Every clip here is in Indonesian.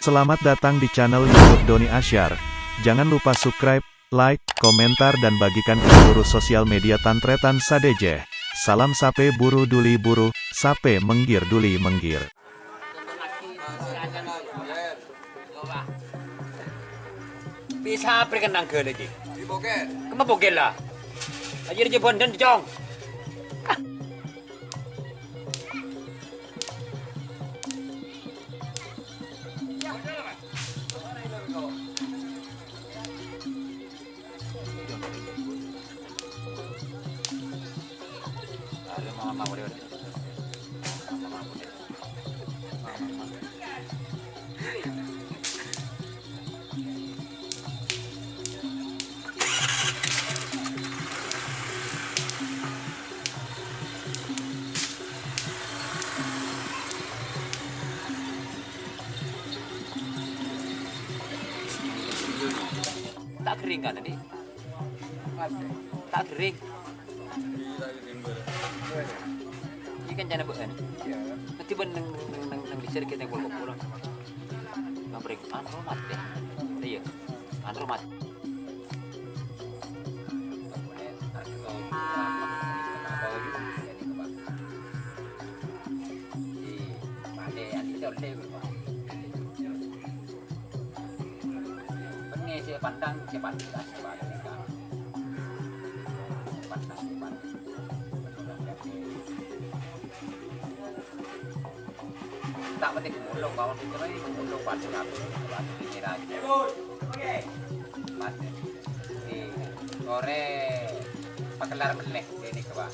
Selamat datang di channel YouTube Doni Asyar. Jangan lupa subscribe, like, komentar dan bagikan ke seluruh sosial media Tantretan Sadejeh. Salam sape buru duli buru, sape menggir duli menggir. Bisa perkenang ke lagi. Di boket. Kemana boket lah? Ajar je bondan jong. Tak kering kan tadi? Tak kering. Ini kan jana bukan? Nanti beneng disir kita yang pulang. Ngabrik anromat deh. Iya, anromat. Pandang tak penting mulung kawan itu lagi mulung pada ini lagi di sore pakelar melek ini ke bawah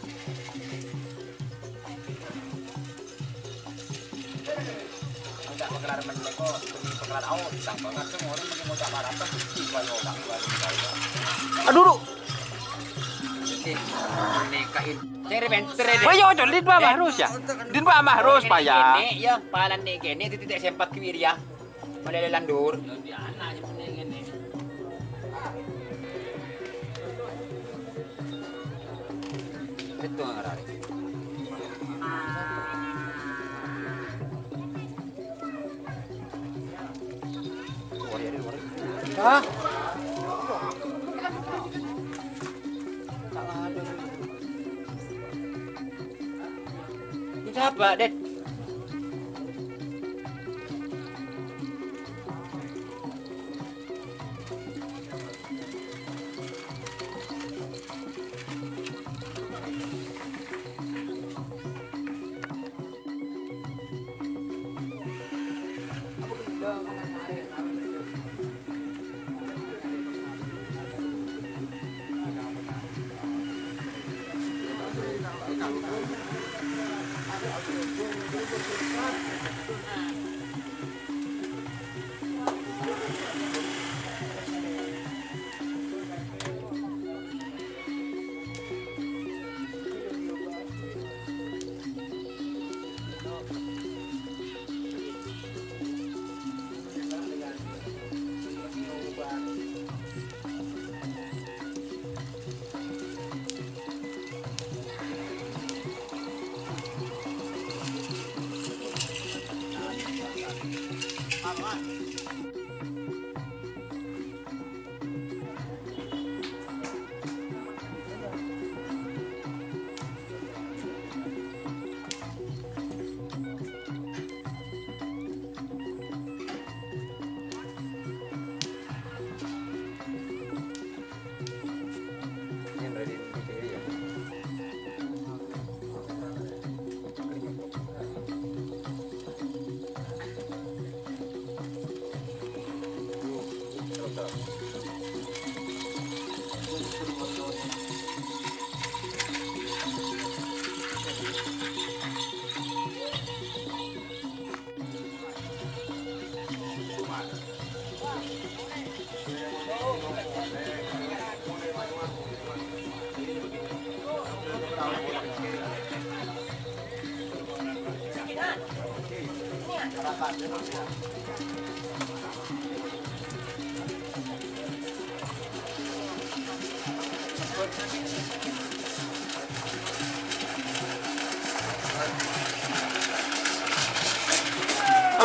enggak pakelar melek kok ini pakelar awal ditambah kan semua orang mau coba apa sih kalau aduh nikahin cari bentar deh. Oh iya, din ba harus ya? Din ba harus pa ya? Ini ya, palan ni gini titik sempat kiri ya. Malalalandur. Di anak gini. Itu ngarari. Hah? Siapa, Det?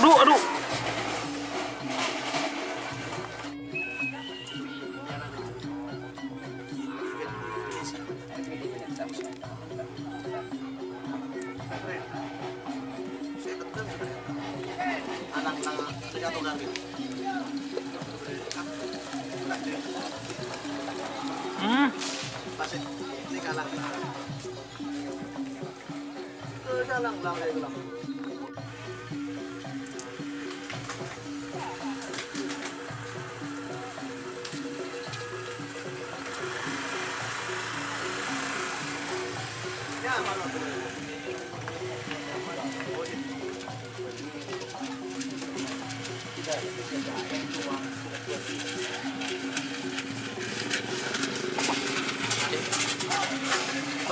Aduh, aduh. Hmm.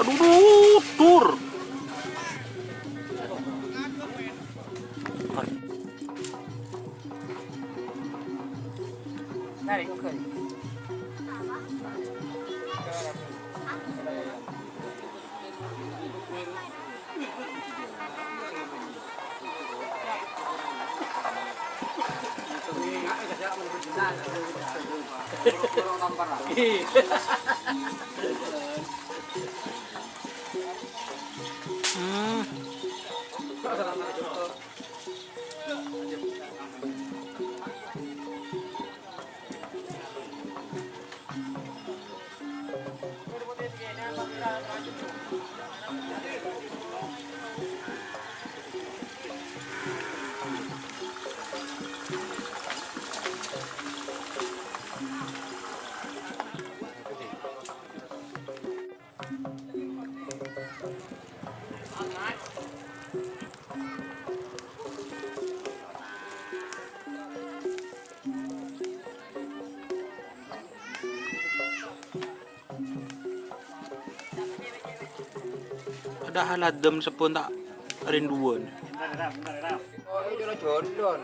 Aduh, tur. Tarik ukur. Hmm. Padahal adem sepun tak rinduan. Oh, itu lo jondon.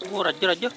Oh, raja-raja.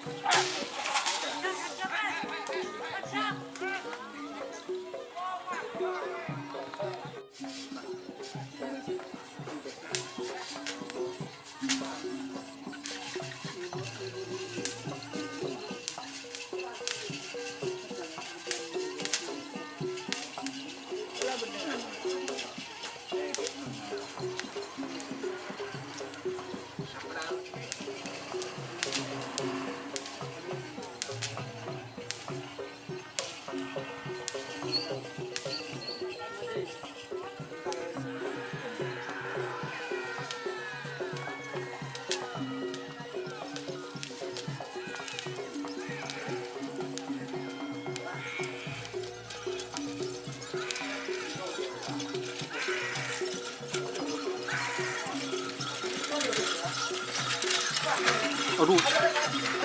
Aduh,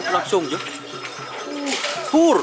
langsung je. Tur.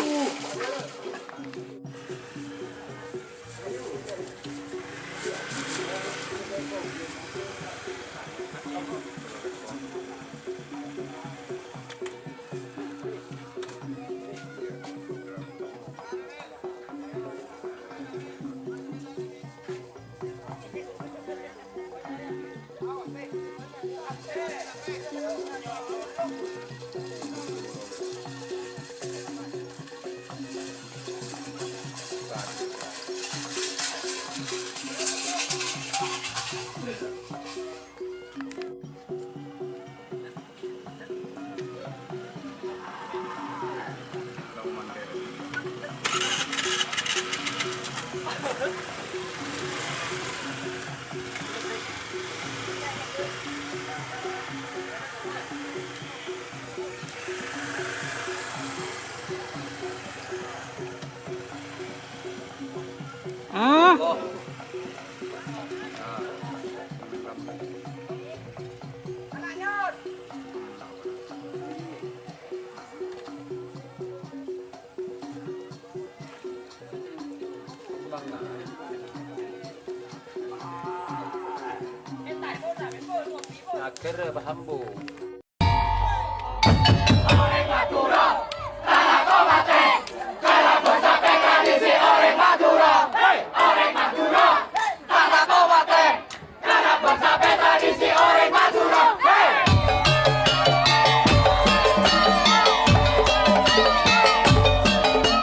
Kere bahambu.